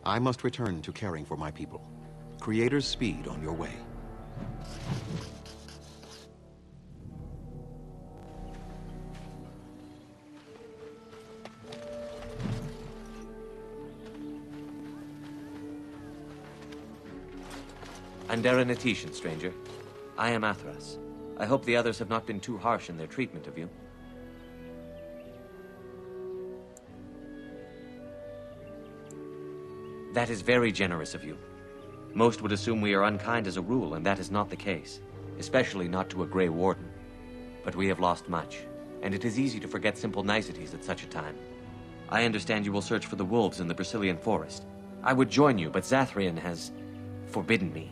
I must return to caring for my people. Creator's speed on your way. Andera Natishan, stranger. I am Athras. I hope the others have not been too harsh in their treatment of you. That is very generous of you. Most would assume we are unkind as a rule, and that is not the case. Especially not to a Grey Warden. But we have lost much, and it is easy to forget simple niceties at such a time. I understand you will search for the wolves in the Brazilian forest. I would join you, but Zathrian has forbidden me.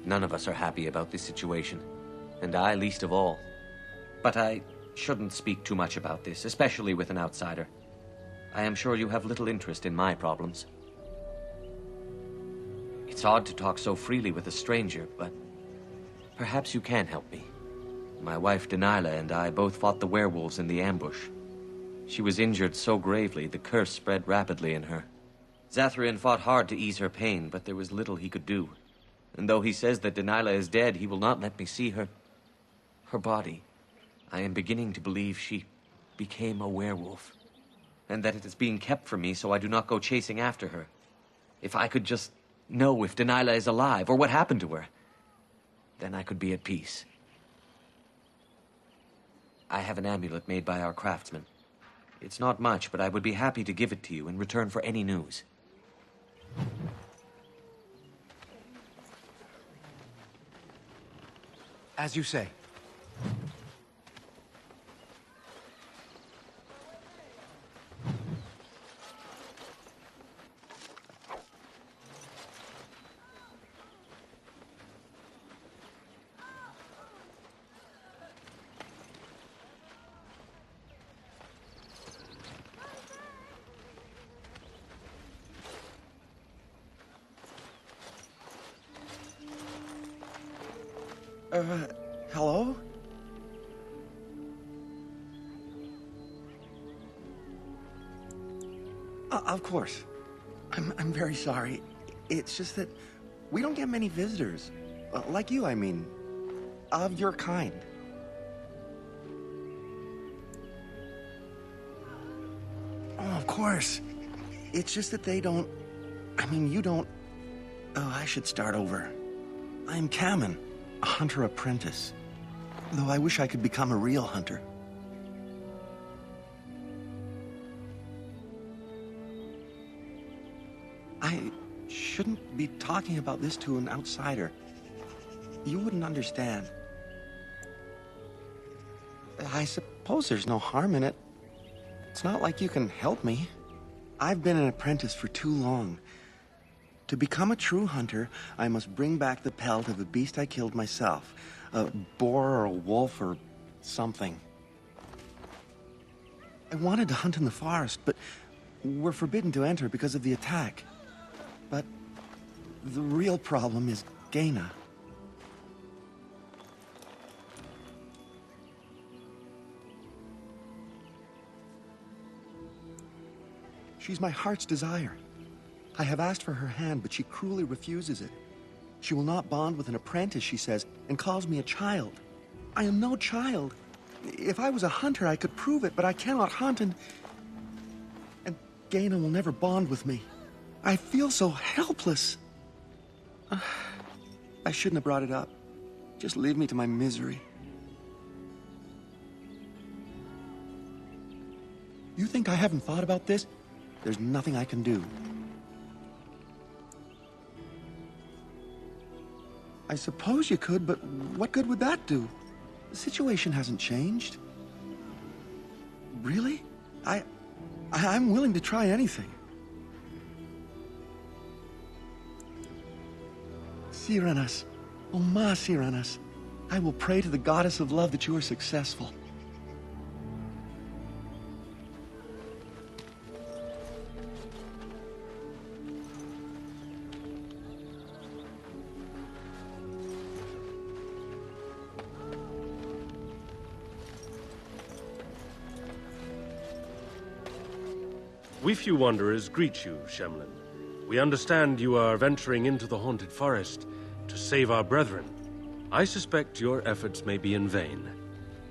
None of us are happy about this situation, and I least of all. But I shouldn't speak too much about this, especially with an outsider. I am sure you have little interest in my problems. It's odd to talk so freely with a stranger, but perhaps you can help me. My wife Denilah and I both fought the werewolves in the ambush. She was injured so gravely, the curse spread rapidly in her. Zathrian fought hard to ease her pain, but there was little he could do. And though he says that Denilah is dead, he will not let me see her body. I am beginning to believe she became a werewolf, and that it is being kept from me so I do not go chasing after her. If I could just know if Denilah is alive, or what happened to her, then I could be at peace. I have an amulet made by our craftsman. It's not much, but I would be happy to give it to you in return for any news. As you say. Hello? Of course. I'm very sorry. It's just that we don't get many visitors. Like you, I mean. Of your kind. Oh, of course. It's just that they don't... I mean, you don't... Oh, I should start over. I'm Kamen, a hunter apprentice. Though I wish I could become a real hunter. I shouldn't be talking about this to an outsider. You wouldn't understand. I suppose there's no harm in it. It's not like you can help me. I've been an apprentice for too long. To become a true hunter, I must bring back the pelt of a beast I killed myself. A boar or a wolf or something. I wanted to hunt in the forest, but we're forbidden to enter because of the attack. But the real problem is Gaina. She's my heart's desire. I have asked for her hand, but she cruelly refuses it. She will not bond with an apprentice, she says, and calls me a child. I am no child. If I was a hunter, I could prove it, but I cannot hunt, and Gaina will never bond with me. I feel so helpless. I shouldn't have brought it up. Just leave me to my misery. You think I haven't thought about this? There's nothing I can do. I suppose you could, but what good would that do? The situation hasn't changed. Really? I'm willing to try anything. Siranas, oh ma Siranas, I will pray to the goddess of love that you are successful. We few wanderers greet you, Shemlin. We understand you are venturing into the haunted forest to save our brethren. I suspect your efforts may be in vain.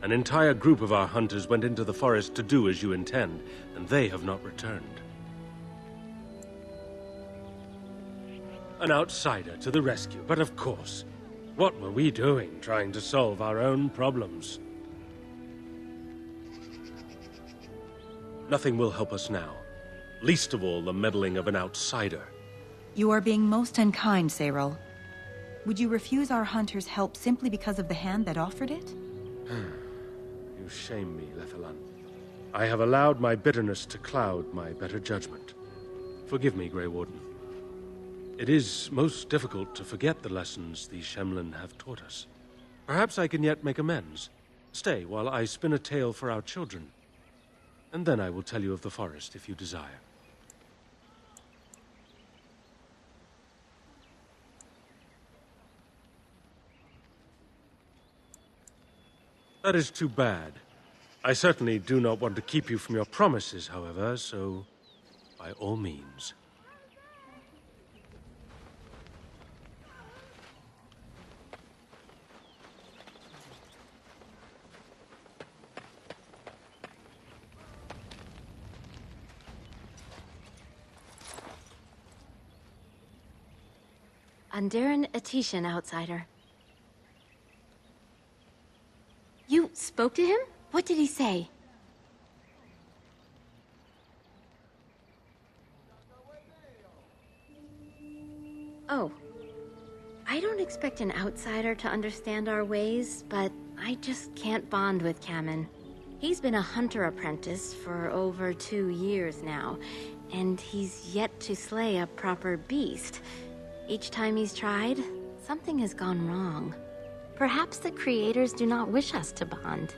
An entire group of our hunters went into the forest to do as you intend, and they have not returned. An outsider to the rescue, but of course, what were we doing trying to solve our own problems? Nothing will help us now. Least of all, the meddling of an outsider. You are being most unkind, Cyril. Would you refuse our hunters' help simply because of the hand that offered it? You shame me, Lethalan. I have allowed my bitterness to cloud my better judgment. Forgive me, Grey Warden. It is most difficult to forget the lessons the Shemlin have taught us. Perhaps I can yet make amends. Stay while I spin a tale for our children. And then I will tell you of the forest if you desire. That is too bad. I certainly do not want to keep you from your promises, however, so by all means. Andaran Atishan, outsider. You spoke to him? What did he say? Oh. I don't expect an outsider to understand our ways, but I just can't bond with Kamen. He's been a hunter apprentice for over 2 years now, and he's yet to slay a proper beast. Each time he's tried, something has gone wrong. Perhaps the creators do not wish us to bond.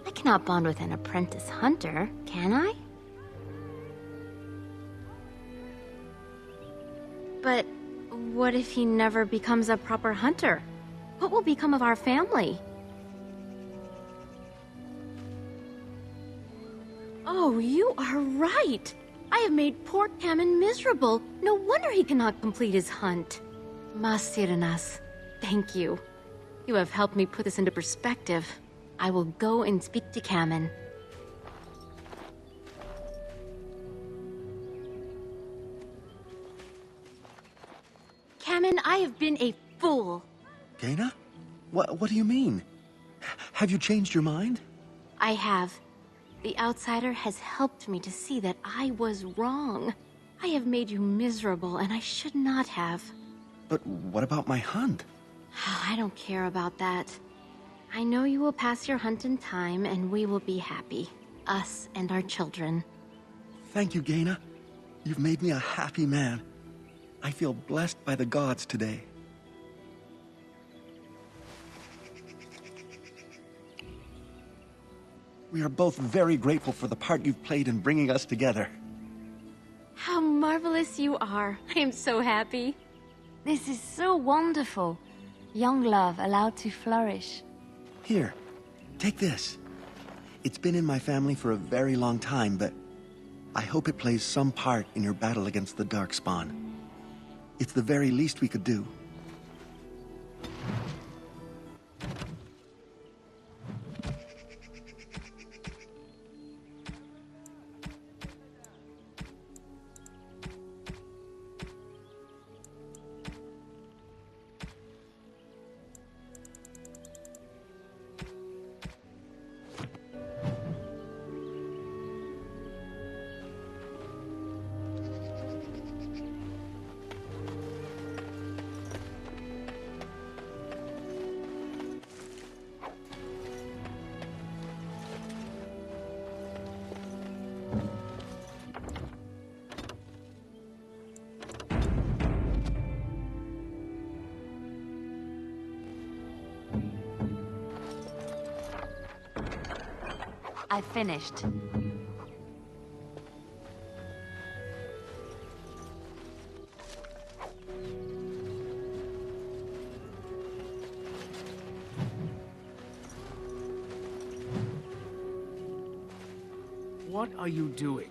I cannot bond with an apprentice hunter, can I? But what if he never becomes a proper hunter? What will become of our family? Oh, you are right! I have made poor Kamen miserable. No wonder he cannot complete his hunt. Masiranas, thank you. You have helped me put this into perspective. I will go and speak to Kamen. Kamen, I have been a fool. Gaina? What do you mean? Have you changed your mind? I have. The outsider has helped me to see that I was wrong. I have made you miserable, and I should not have. But what about my hunt? I don't care about that. I know you will pass your hunt in time, and we will be happy. Us and our children. Thank you, Gaina. You've made me a happy man. I feel blessed by the gods today. We are both very grateful for the part you've played in bringing us together. How marvelous you are. I am so happy. This is so wonderful. Young love allowed to flourish. Here, take this. It's been in my family for a very long time, but I hope it plays some part in your battle against the Darkspawn. It's the very least we could do. I finished. What are you doing?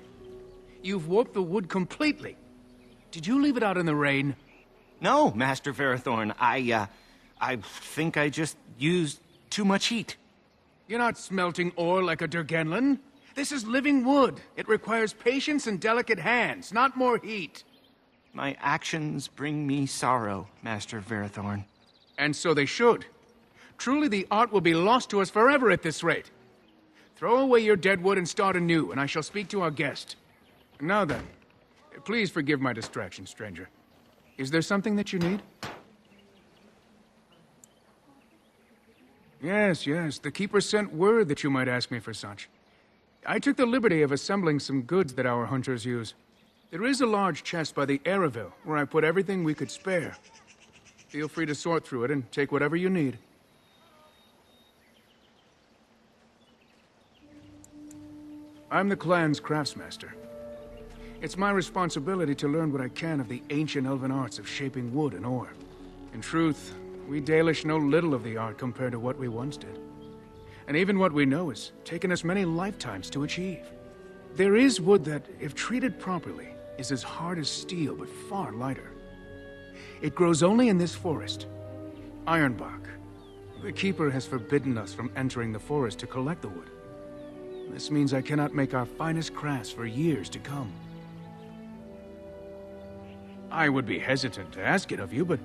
You've warped the wood completely. Did you leave it out in the rain? No, Master Ferrothorn. I think I just used too much heat. You're not smelting ore like a Durgenlin. This is living wood. It requires patience and delicate hands, not more heat. My actions bring me sorrow, Master Ferrothorn. And so they should. Truly, the art will be lost to us forever at this rate. Throw away your dead wood and start anew, and I shall speak to our guest. Now then, please forgive my distraction, stranger. Is there something that you need? Yes, the Keeper sent word that you might ask me for such. I took the liberty of assembling some goods that our hunters use. There is a large chest by the Erebille, where I put everything we could spare. Feel free to sort through it and take whatever you need. I'm the clan's craftsmaster. It's my responsibility to learn what I can of the ancient elven arts of shaping wood and ore. In truth, we Dalish know little of the art compared to what we once did. And even what we know has taken us many lifetimes to achieve. There is wood that, if treated properly, is as hard as steel but far lighter. It grows only in this forest, Ironbark. The Keeper has forbidden us from entering the forest to collect the wood. This means I cannot make our finest crafts for years to come. I would be hesitant to ask it of you, but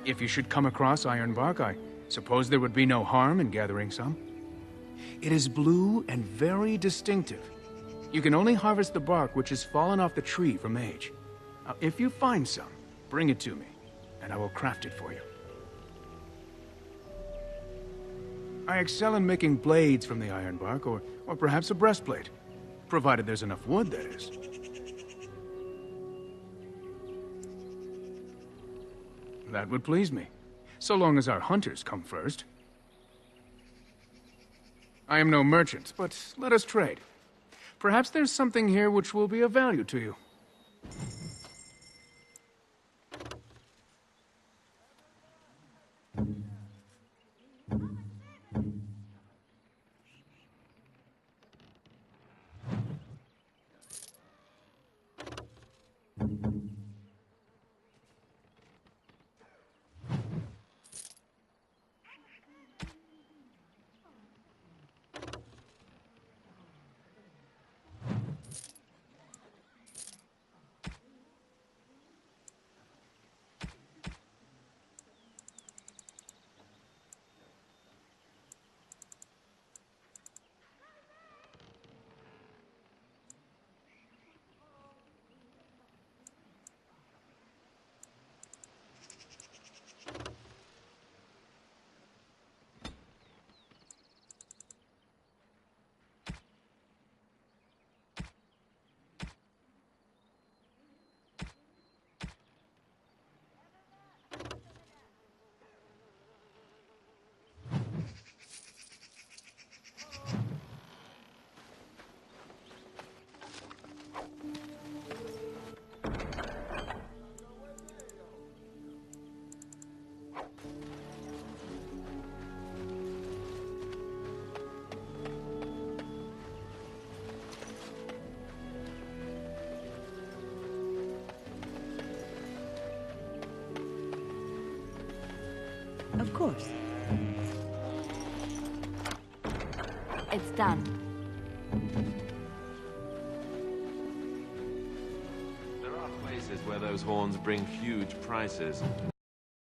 if you should come across Ironbark, I suppose there would be no harm in gathering some. It is blue and very distinctive. You can only harvest the bark which has fallen off the tree from age. Now, if you find some, bring it to me, and I will craft it for you. I excel in making blades from the ironbark, or perhaps a breastplate, provided there's enough wood, that is. That would please me, so long as our hunters come first. I am no merchant, but let us trade. Perhaps there's something here which will be of value to you. Of course. It's done. There are places where those horns bring huge prices.